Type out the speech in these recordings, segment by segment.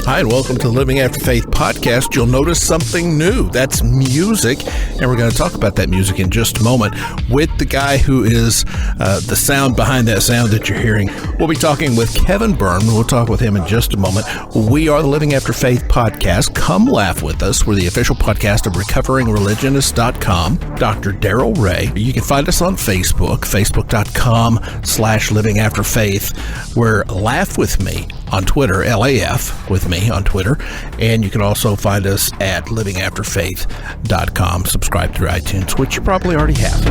Hi, and welcome to the Living After Faith podcast. You'll notice something new. That's music, and we're going to talk about that music in just a moment with the guy who is the sound behind that sound that you're hearing. We'll be talking with Kevin Byrne. We'll talk with him in just a moment. We are the Living After Faith podcast. Come laugh with us. We're the official podcast of RecoveringReligionist.com. Dr. Darrell Ray. You can find us on Facebook, facebook.com/livingafterfaith. We're Laugh With Me on Twitter, LAF with me on Twitter, and you can also find us at livingafterfaith.com. Subscribe through iTunes, which you probably already have.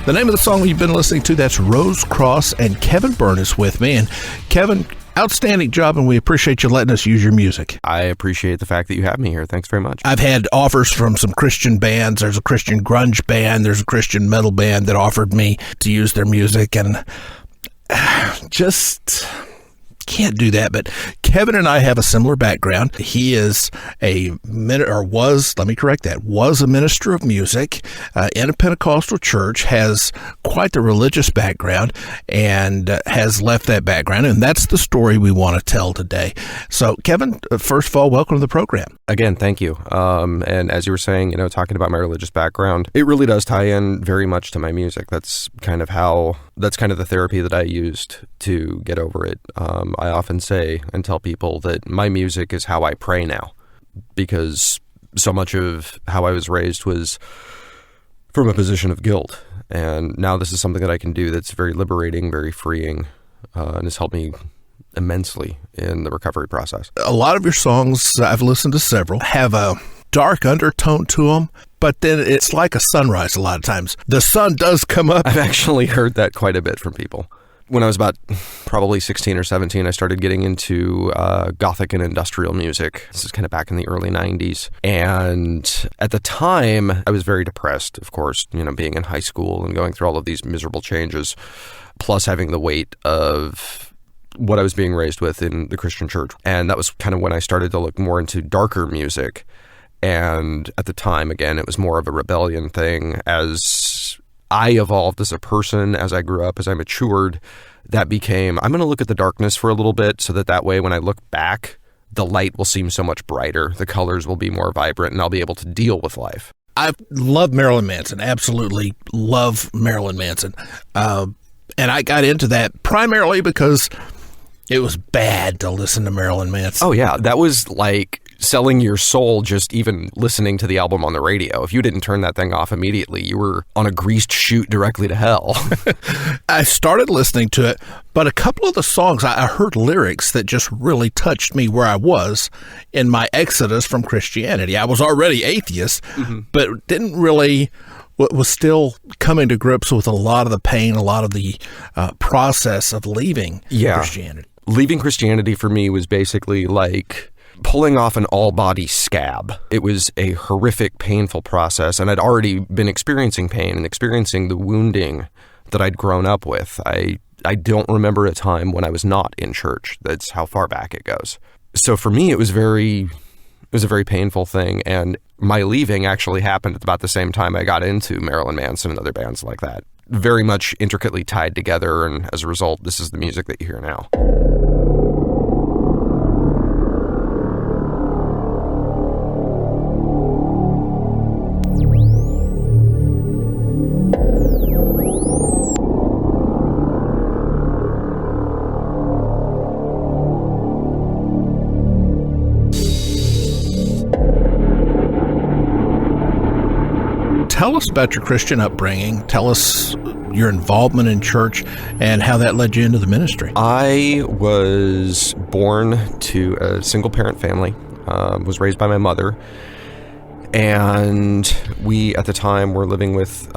The name of the song you've been listening to, that's Rose Cross, and Kevin Byrne is with me. And Kevin, outstanding job, and we appreciate you letting us use your music. I appreciate the fact that you have me here. Thanks very much. I've had offers from some Christian bands. There's a Christian grunge band. There's a Christian metal band that offered me to use their music, and just can't do that. But Kevin and I have a similar background. He is was a minister of music in a Pentecostal church, has quite the religious background, and has left that background. And that's the story we want to tell today. So, Kevin, first of all, welcome to the program. Again, thank you. And as you were saying, talking about my religious background, it really does tie in very much to my music. That's kind of the therapy that I used to get over it. I often say and tell people that my music is how I pray now, because so much of how I was raised was from a position of guilt. And now this is something that I can do that's very liberating, very freeing, and has helped me immensely in the recovery process. A lot of your songs, I've listened to several, have a dark undertone to them, but then it's like a sunrise a lot of times. The sun does come up. I've actually heard that quite a bit from people. When I was about probably 16 or 17, I started getting into Gothic and industrial music. This is kind of back in the early 90s. And at the time, I was very depressed, of course, being in high school and going through all of these miserable changes, plus having the weight of what I was being raised with in the Christian church. And that was kind of when I started to look more into darker music. And at the time, again, it was more of a rebellion thing. As I evolved as a person, as I grew up, as I matured, that became, I'm going to look at the darkness for a little bit so that way when I look back, the light will seem so much brighter, the colors will be more vibrant, and I'll be able to deal with life. I love Marilyn Manson, absolutely love Marilyn Manson. And I got into that primarily because it was bad to listen to Marilyn Manson. Oh, yeah. That was like selling your soul just even listening to the album on the radio. If you didn't turn that thing off immediately, you were on a greased chute directly to hell. I started listening to it, but a couple of the songs, I heard lyrics that just really touched me where I was in my exodus from Christianity. I was already atheist, but didn't really... was still coming to grips with a lot of the pain, a lot of the process of leaving Christianity. Leaving Christianity for me was basically like pulling off an all-body scab. It was a horrific, painful process, and I'd already been experiencing pain and experiencing the wounding that I'd grown up with. I don't remember a time when I was not in church. That's how far back it goes. So for me, it was a very painful thing, and my leaving actually happened at about the same time I got into Marilyn Manson and other bands like that. Very much intricately tied together, and as a result, this is the music that you hear now. Tell us about your Christian upbringing. Tell us your involvement in church and how that led you into the ministry. I was born to a single-parent family, was raised by my mother, and we, at the time, were living with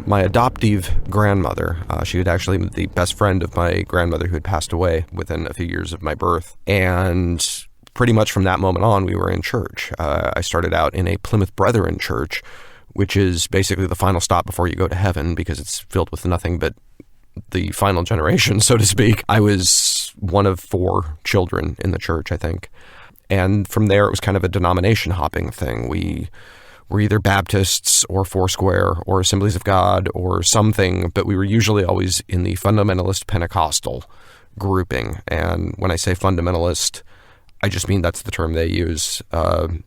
my adoptive grandmother. She had actually been the best friend of my grandmother who had passed away within a few years of my birth, and pretty much from that moment on, we were in church. I started out in a Plymouth Brethren church, which is basically the final stop before you go to heaven because it's filled with nothing but the final generation, so to speak. I was one of 4 children in the church, I think. And from there, it was kind of a denomination hopping thing. We were either Baptists or Foursquare or Assemblies of God or something, but we were usually always in the fundamentalist Pentecostal grouping. And when I say fundamentalist, I just mean that's the term they use.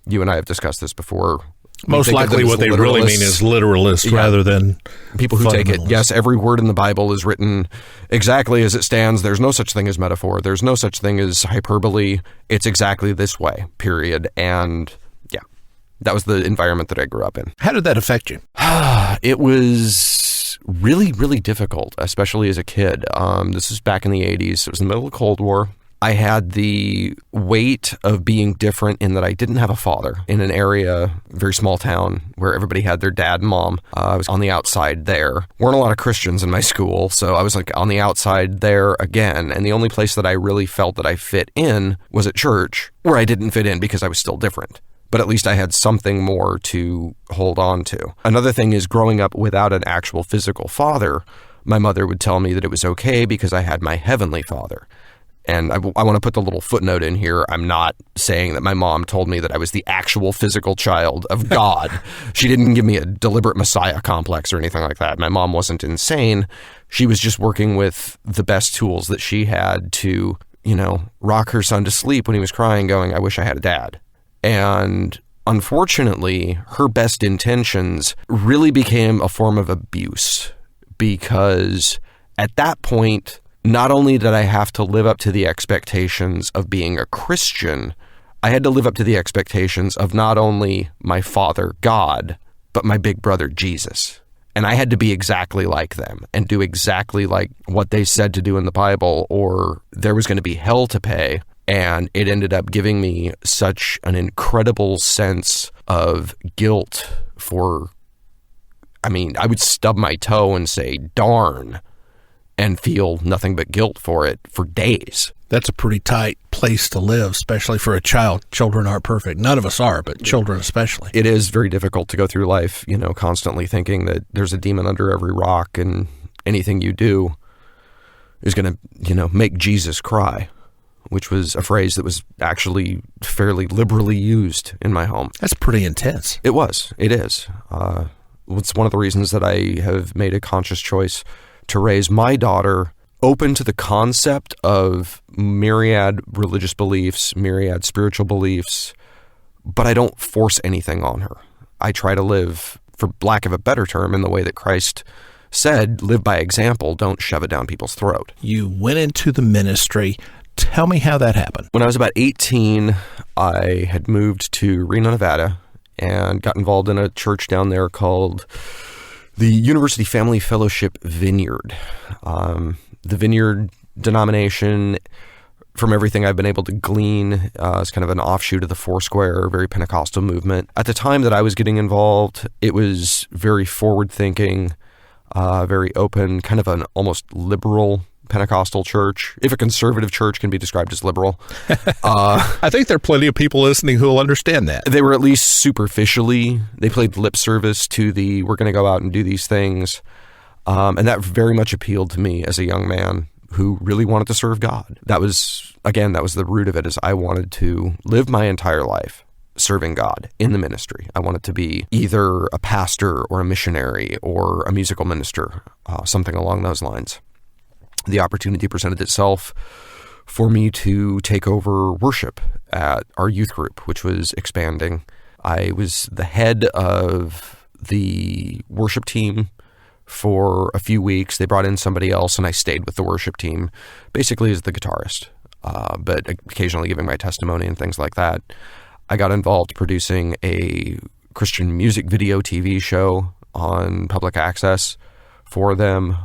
You and I have discussed this before. Most likely what they really mean is literalist rather than people who take it. Yes, every word in the Bible is written exactly as it stands. There's no such thing as metaphor. There's no such thing as hyperbole. It's exactly this way, period. And yeah, that was the environment that I grew up in. How did that affect you? It was really, really difficult, especially as a kid. This was back in the 80s. It was in the middle of the Cold War. I had the weight of being different in that I didn't have a father in an area, very small town, where everybody had their dad and mom. I was on the outside there. Weren't a lot of Christians in my school, so I was like on the outside there again. And the only place that I really felt that I fit in was at church, where I didn't fit in because I was still different. But at least I had something more to hold on to. Another thing is growing up without an actual physical father, my mother would tell me that it was okay because I had my heavenly father. And I want to put the little footnote in here. I'm not saying that my mom told me that I was the actual physical child of God. She didn't give me a deliberate Messiah complex or anything like that. My mom wasn't insane. She was just working with the best tools that she had to, rock her son to sleep when he was crying, going, I wish I had a dad. And unfortunately, her best intentions really became a form of abuse because at that point, not only did I have to live up to the expectations of being a Christian, I had to live up to the expectations of not only my father, God, but my big brother, Jesus. And I had to be exactly like them and do exactly like what they said to do in the Bible, or there was going to be hell to pay. And it ended up giving me such an incredible sense of guilt for, I would stub my toe and say, darn, and feel nothing but guilt for it for days. That's a pretty tight place to live, especially for a child. Children aren't perfect. None of us are, but children especially. It is very difficult to go through life, constantly thinking that there's a demon under every rock and anything you do is going to, make Jesus cry, which was a phrase that was actually fairly liberally used in my home. That's pretty intense. It was. It is. It's one of the reasons that I have made a conscious choice to raise my daughter open to the concept of myriad religious beliefs, myriad spiritual beliefs, but I don't force anything on her. I try to live, for lack of a better term, in the way that Christ said, live by example, don't shove it down people's throat. You went into the ministry. Tell me how that happened. When I was about 18, I had moved to Reno, Nevada, and got involved in a church down there called the University Family Fellowship Vineyard. The Vineyard denomination, from everything I've been able to glean, is kind of an offshoot of the Foursquare, very Pentecostal movement. At the time that I was getting involved, it was very forward-thinking, very open, kind of an almost liberal Pentecostal church, if a conservative church can be described as liberal. I think there are plenty of people listening who will understand that. They were at least superficially, they played lip service to the, we're going to go out and do these things. And that very much appealed to me as a young man who really wanted to serve God. That was the root of it, is I wanted to live my entire life serving God in the ministry. I wanted to be either a pastor or a missionary or a musical minister, something along those lines. The opportunity presented itself for me to take over worship at our youth group, which was expanding. I was the head of the worship team for a few weeks. They brought in somebody else, and I stayed with the worship team, basically as the guitarist, but occasionally giving my testimony and things like that. I got involved producing a Christian music video TV show on public access for them.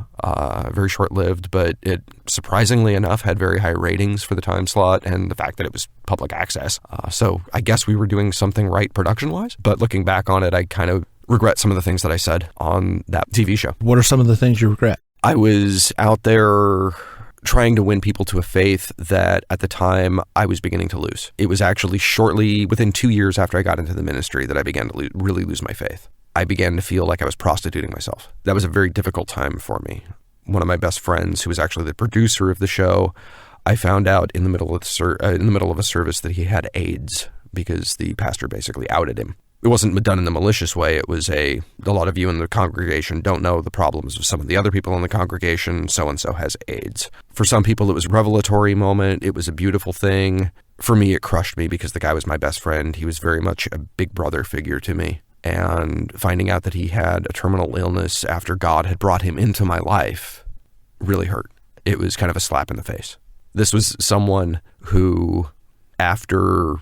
Very short-lived, but it, surprisingly enough, had very high ratings for the time slot and the fact that it was public access. So I guess we were doing something right production-wise, but looking back on it, I kind of regret some of the things that I said on that TV show. What are some of the things you regret? I was out there trying to win people to a faith that at the time I was beginning to lose. It was actually shortly, within 2 years after I got into the ministry, that I began to really lose my faith. I began to feel like I was prostituting myself. That was a very difficult time for me. One of my best friends, who was actually the producer of the show, I found out in the middle of a service that he had AIDS because the pastor basically outed him. it wasn't done in the malicious way. It was a lot of you in the congregation don't know the problems of some of the other people in the congregation. So-and-so has AIDS. For some people, it was a revelatory moment. It was a beautiful thing. For me, it crushed me because the guy was my best friend. He was very much a big brother figure to me. And finding out that he had a terminal illness after God had brought him into my life really hurt. It was kind of a slap in the face. This was someone who, after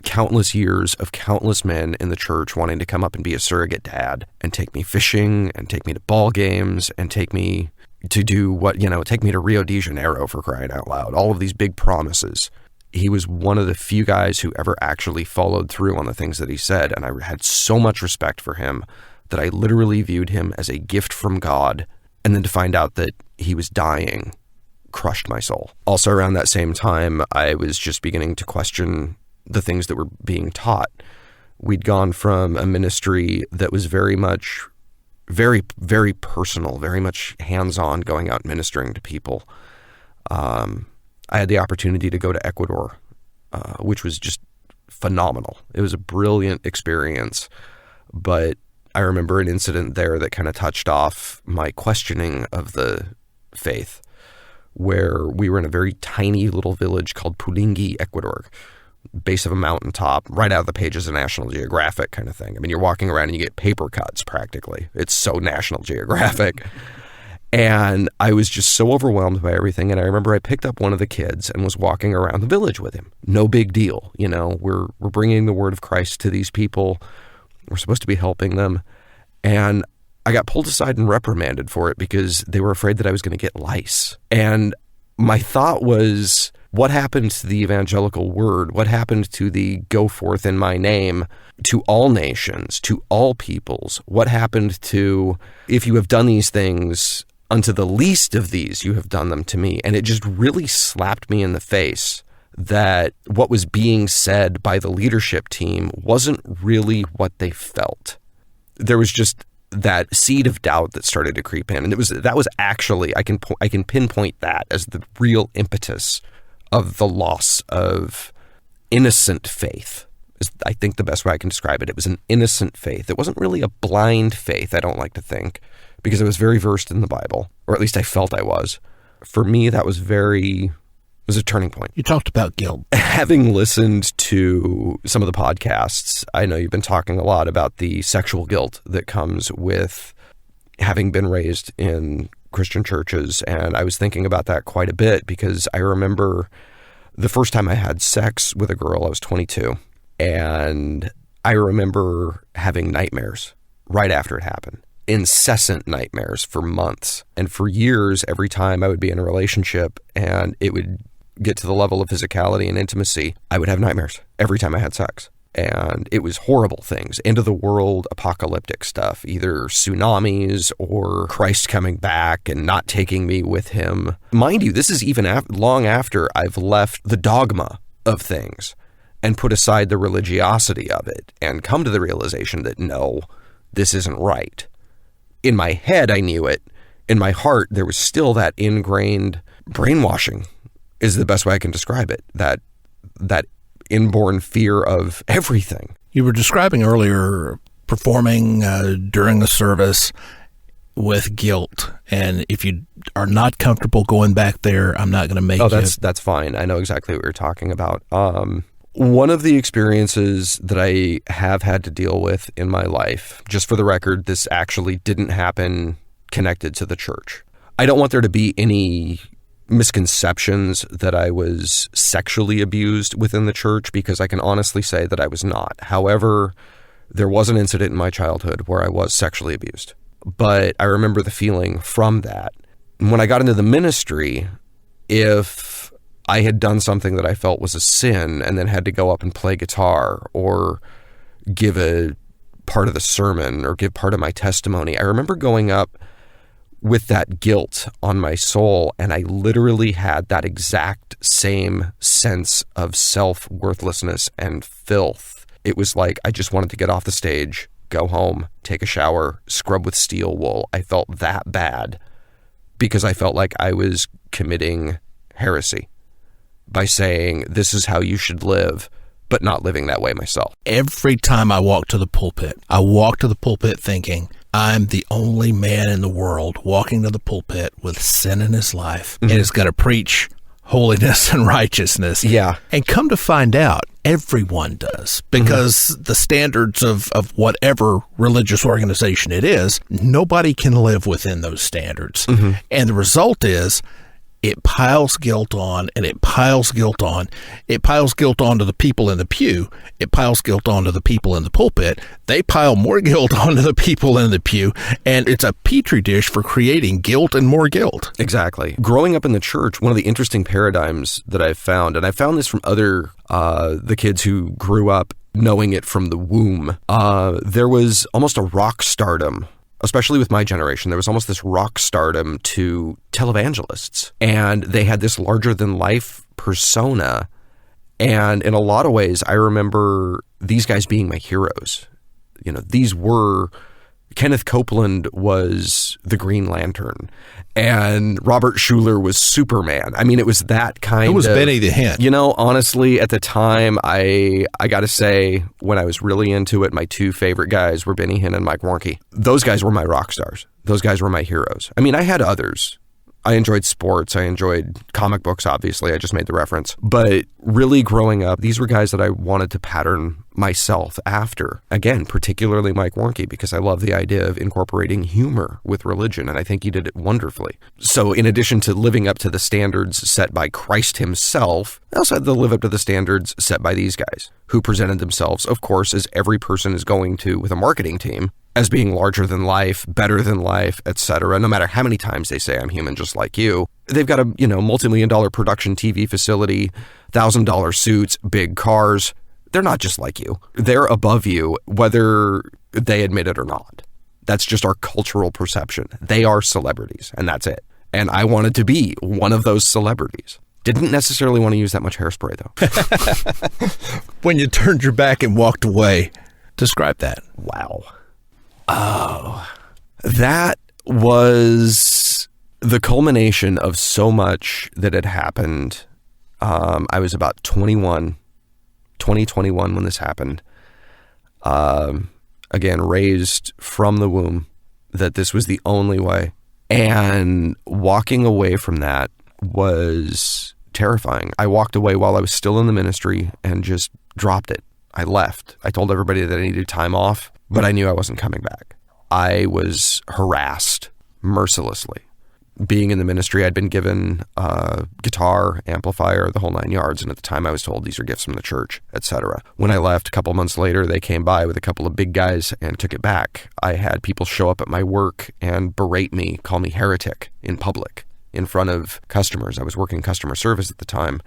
countless years of countless men in the church wanting to come up and be a surrogate dad and take me fishing and take me to ball games and take me to do what, take me to Rio de Janeiro, for crying out loud, all of these big promises. He was one of the few guys who ever actually followed through on the things that he said. And I had so much respect for him that I literally viewed him as a gift from God. And then to find out that he was dying crushed my soul. Also around that same time, I was just beginning to question the things that were being taught. We'd gone from a ministry that was very much, very, very personal, very much hands-on, going out ministering to people. I had the opportunity to go to Ecuador, which was just phenomenal. It was a brilliant experience, but I remember an incident there that kind of touched off my questioning of the faith, where we were in a very tiny little village called Pulingui, Ecuador, base of a mountaintop, right out of the pages of National Geographic kind of thing. I mean, you're walking around and you get paper cuts practically. It's so National Geographic. And I was just so overwhelmed by everything. And I remember I picked up one of the kids and was walking around the village with him. No big deal. We're bringing the word of Christ to these people. We're supposed to be helping them. And I got pulled aside and reprimanded for it because they were afraid that I was going to get lice. And my thought was, what happened to the evangelical word? What happened to the go forth in my name to all nations, to all peoples? What happened to, if you have done these things unto the least of these, you have done them to me? And it just really slapped me in the face that what was being said by the leadership team wasn't really what they felt. There was just that seed of doubt that started to creep in. And that was actually, I can pinpoint that as the real impetus of the loss of innocent faith, is I think the best way I can describe it. It was an innocent faith. It wasn't really a blind faith, I don't like to think, because I was very versed in the Bible, or at least I felt I was. For me, that was a turning point. You talked about guilt. Having listened to some of the podcasts, I know you've been talking a lot about the sexual guilt that comes with having been raised in Christian churches, and I was thinking about that quite a bit because I remember the first time I had sex with a girl, I was 22, and I remember having nightmares right after it happened. Incessant nightmares for months. And for years, every time I would be in a relationship and it would get to the level of physicality and intimacy, I would have nightmares every time I had sex. And it was horrible things, end of the world, apocalyptic stuff, either tsunamis or Christ coming back and not taking me with him. Mind you, this is even long after I've left the dogma of things and put aside the religiosity of it and come to the realization that no, this isn't right. In my head, I knew it. In my heart, there was still that ingrained brainwashing, is the best way I can describe it. That inborn fear of everything. You were describing earlier performing during a service with guilt, and if you are not comfortable going back there, I'm not going to make you. Oh, that's fine. I know exactly what you're talking about. One of the experiences that I have had to deal with in my life, just for the record, this actually didn't happen connected to the church. I don't want there to be any misconceptions that I was sexually abused within the church, because I can honestly say that I was not. However, there was an incident in my childhood where I was sexually abused. But I remember the feeling from that. When I got into the ministry, if I had done something that I felt was a sin and then had to go up and play guitar or give a part of the sermon or give part of my testimony, I remember going up with that guilt on my soul, and I literally had that exact same sense of self-worthlessness and filth. It was like I just wanted to get off the stage, go home, take a shower, scrub with steel wool. I felt that bad because I felt like I was committing heresy by saying this is how you should live, but not living that way myself. Every time I walk to the pulpit thinking, I'm the only man in the world walking to the pulpit with sin in his life and is going to preach holiness and righteousness. Yeah. And come to find out, everyone does, because the standards of whatever religious organization it is, nobody can live within those standards. And the result is it piles guilt on, and it piles guilt on. It piles guilt onto the people in the pew. It piles guilt onto the people in the pulpit. They pile more guilt onto the people in the pew, and it's a petri dish for creating guilt and more guilt. Exactly. Growing up in the church, one of the interesting paradigms that I've found, and I found this from other the kids who grew up knowing it from the womb, there was almost a rock stardom. Especially with my generation, there was almost this rock stardom to televangelists. And they had this larger-than-life persona. And in a lot of ways, I remember these guys being my heroes. You know, these were... Kenneth Copeland was the Green Lantern, and Robert Schuller was Superman. I mean, it was that kind of... It was Benny the Hen. You know, honestly, at the time, I got to say, when I was really into it, my two favorite guys were Benny Hinn and Mike Warnke. Those guys were my rock stars. Those guys were my heroes. I mean, I had others. I enjoyed sports. I enjoyed comic books, obviously. I just made the reference. But really growing up, these were guys that I wanted to pattern myself after. Again, particularly Mike Warnke, because I love the idea of incorporating humor with religion, and I think he did it wonderfully. So in addition to living up to the standards set by Christ himself, I also had to live up to the standards set by these guys, who presented themselves, of course, as every person is going to with a marketing team, as being larger than life, better than life, etc. No matter how many times they say I'm human just like you. They've got a, multi-million-dollar production TV facility, $1,000 suits, big cars. They're not just like you. They're above you, whether they admit it or not. That's just our cultural perception. They are celebrities, and that's it. And I wanted to be one of those celebrities. Didn't necessarily want to use that much hairspray, though. When you turned your back and walked away, describe that. Wow. Oh, that was the culmination of so much that had happened. I was about 21 when this happened. Again, raised from the womb that this was the only way. And walking away from that was terrifying. I walked away while I was still in the ministry and just dropped it. I left. I told everybody that I needed time off, but I knew I wasn't coming back. I was harassed mercilessly. Being in the ministry, I'd been given a guitar, amplifier, the whole 9 yards, and at the time I was told these are gifts from the church, etc. When I left a couple months later, they came by with a couple of big guys and took it back. I had people show up at my work and berate me, call me heretic in public, in front of customers. I was working customer service at the time,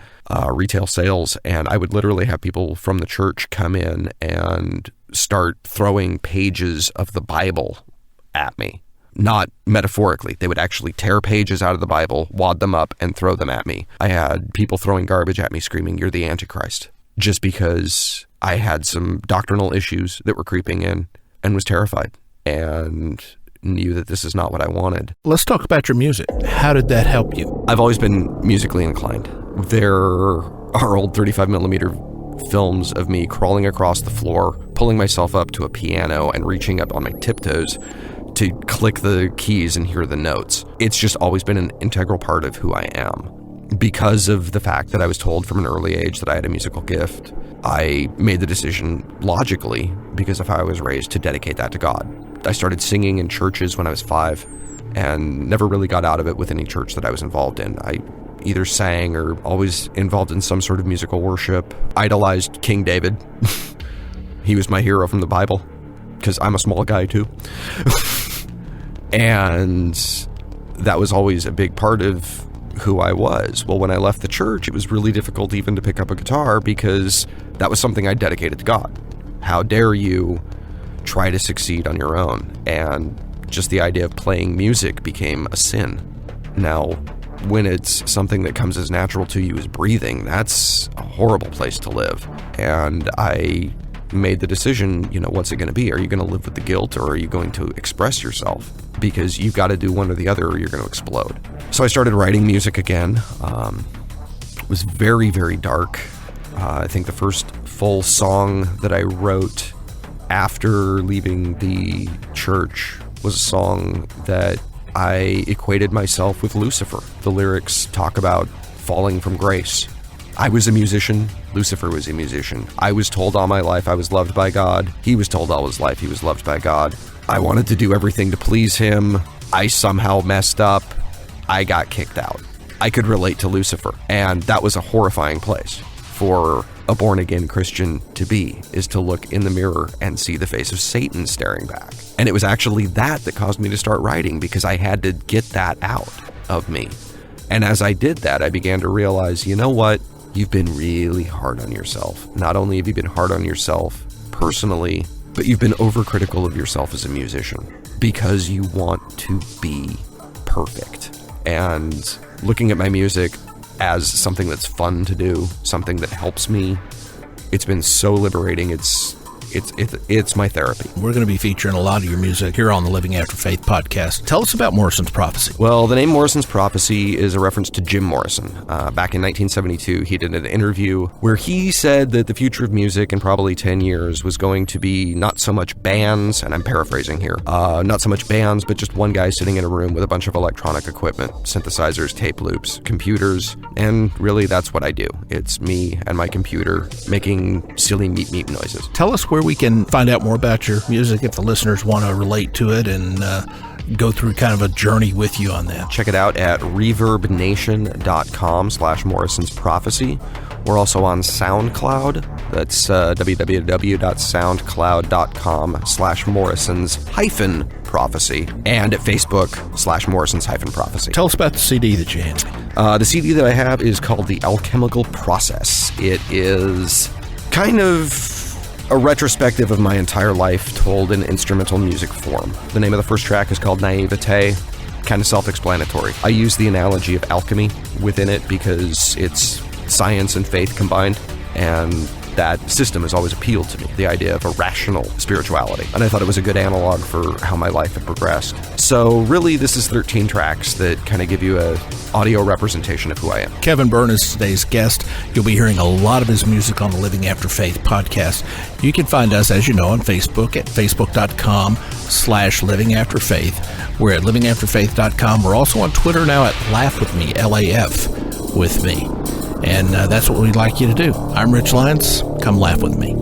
retail sales, and I would literally have people from the church come in and start throwing pages of the Bible at me. Not metaphorically. They would actually tear pages out of the Bible, wad them up, and throw them at me. I had people throwing garbage at me screaming, "You're the Antichrist," just because I had some doctrinal issues that were creeping in and was terrified and knew that this is not what I wanted. Let's talk about your music. How did that help you? I've always been musically inclined. There are old 35 millimeter films of me crawling across the floor, pulling myself up to a piano and reaching up on my tiptoes to click the keys and hear the notes. It's just always been an integral part of who I am. Because of the fact that I was told from an early age that I had a musical gift, I made the decision logically, because of how I was raised, to dedicate that to God. I started singing in churches when I was 5 and never really got out of it with any church that I was involved in. I either sang or always involved in some sort of musical worship. Idolized King David. He was my hero from the Bible, because I'm a small guy too. And that was always a big part of who I was. Well, when I left the church, it was really difficult even to pick up a guitar, because that was something I dedicated to God. How dare you try to succeed on your own? And just the idea of playing music became a sin. Now, when it's something that comes as natural to you as breathing, that's a horrible place to live. And I made the decision, what's it going to be? Are you going to live with the guilt, or are you going to express yourself? Because you've got to do one or the other, or you're going to explode. So I started writing music again. It was very, very dark. I think the first full song that I wrote after leaving the church was a song that I equated myself with Lucifer. The lyrics talk about falling from grace. I was a musician. Lucifer was a musician. I was told all my life I was loved by God. He was told all his life he was loved by God. I wanted to do everything to please him. I somehow messed up. I got kicked out. I could relate to Lucifer, and that was a horrifying place for a born-again Christian to be, is to look in the mirror and see the face of Satan staring back. And it was actually that caused me to start writing, because I had to get that out of me. And as I did that, I began to realize, you know what? You've been really hard on yourself. Not only have you been hard on yourself personally, but you've been overcritical of yourself as a musician because you want to be perfect. And looking at my music as something that's fun to do, something that helps me, it's been so liberating. It's my therapy. We're going to be featuring a lot of your music here on the Living After Faith podcast. Tell us about Morrison's Prophecy. Well, the name Morrison's Prophecy is a reference to Jim Morrison. Back in 1972, he did an interview where he said that the future of music in probably 10 years was going to be not so much bands, and I'm paraphrasing here, not so much bands, but just one guy sitting in a room with a bunch of electronic equipment, synthesizers, tape loops, computers, and really that's what I do. It's me and my computer making silly meep meep noises. Tell us where we can find out more about your music if the listeners want to relate to it and go through kind of a journey with you on that. Check it out at reverbnation.com/Morrison's Prophecy. We're also on SoundCloud. That's www.soundcloud.com/Morrison's-Prophecy, and at Facebook/Morrison's-Prophecy. Tell us about the CD that you handed me. The CD that I have is called The Alchemical Process. It is kind of a retrospective of my entire life told in instrumental music form. The name of the first track is called Naivete, kind of self-explanatory. I use the analogy of alchemy within it because it's science and faith combined, and that system has always appealed to me, the idea of a rational spirituality. And I thought it was a good analog for how my life had progressed. So really, this is 13 tracks that kind of give you a audio representation of who I am. Kevin Byrne is today's guest. You'll be hearing a lot of his music on the Living After Faith podcast. You can find us, as you know, on Facebook at facebook.com/Living After Faith. We're at livingafterfaith.com. We're also on Twitter now at Laugh With Me, LAF with me. And that's what we'd like you to do. I'm Rich Lyons. Come laugh with me.